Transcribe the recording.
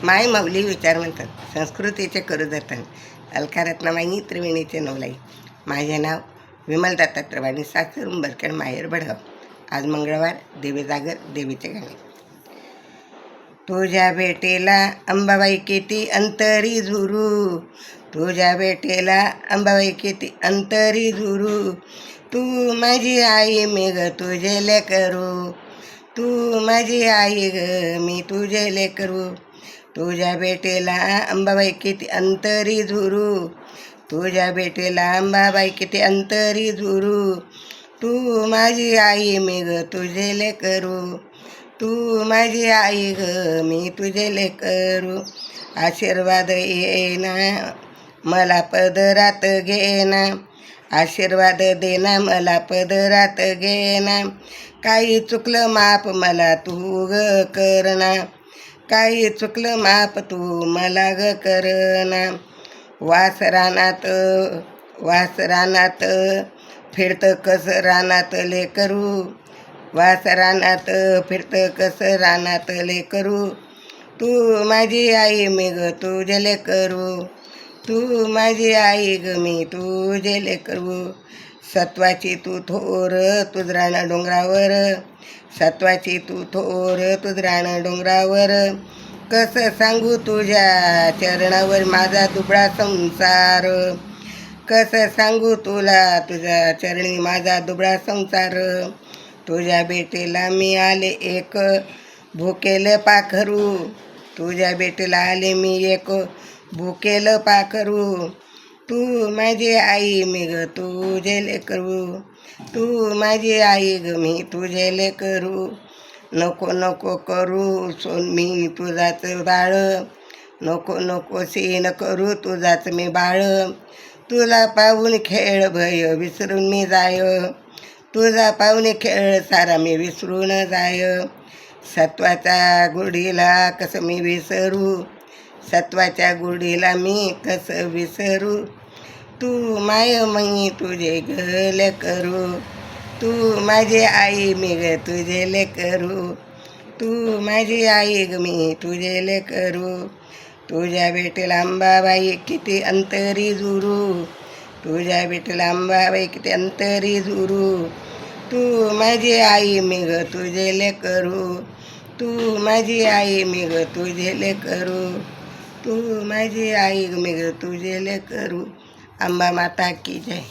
माय मौली विचार म्हणतात, संस्कृतीचे करू जतन, अलकारत्नमाई त्रिवेणीचे नवलाई. माझे नाव विमल दत्तात्रय वाणी, सासर उंबरखेड, माहेर बडगाव. आज मंगळवार, देवी जागर, देवीचे गाणे. तुझ्या भेटेला अंबाबाई किती अंतरी झुरू, तुझ्या भेटेला अंबाबाई किती अंतरी झुरू. तू माझी आई मी ग तुझे लेकरू, तू माझी आई ग मी तुझे लेकरू. तुझ्या भेटेला अंबाबाई किती अंतरी झुरू, तुझ्या भेटेला अंबाबाई किती अंतरी झुरू. तू माझी आई मी ग तुझे लेकरू, तू माझी आई ग मी तुझे लेकरू. आशीर्वाद येना मला पदरात घेना, आशीर्वाद देना मला पदरात घेना. काही चुकलं माप मला तू ग करना, काही चुकलं माप तू मला ग करना. वासरानात वासरानात फिरतं कसं रानात लेकरू, वासरानात फिरतं कसं रानात लेकरू. तू माझी आई मी ग तुझे लेकरू, तू माझी आई ग मी तुझे लेकरू. सत्वाची तू थोर तुजराण डोंगरावर, सत्वाची तू थोर तुजराण डोंगरावर. कसं सांगू तुझ्या चरणावर माझा दुबळा संसार, कसं सांगू तुला तुझ्या चरणी माझा दुबळा संसार. तुझ्या भेटीला मी आले एक भुकेलं पाखरू, तुझ्या भेटीला आले मी एक भुकेलं पाखरू. तू माझी आई मी ग तुझे लेकरू, तू माझी आई ग मी तुझे लेकरू. नको नको करू सोन मी तुझाच बाळ, नको नको सीन करू तुझाच मी बाळ. तुला पाहून खेळ भय विसरून मी जाय, तुझा पाहुणे खेळ सारा मी विसरून जाय. सत्वाच्या गुढीला कसं मी विसरू, सत्वाच्या गुढीला मी कसं विसरू. तू माय मी तुझे ग लेकरू, तू माझी आई मी ग तुझे लेकरू, तू माझी आई ग मी तुझे लेकरू. तुझ्या भेटेला अंबाबाई किती अंतरी झुरू, तुझ्या भेटेला अंबाबाई किती अंतरी झुरू. तू माझी आई मी ग तुझे लेकरू, तू माझी आई मी ग तुझे लेकरू, तू माझी आई मी ग तुझे लेकरू. अंबा माता की जय.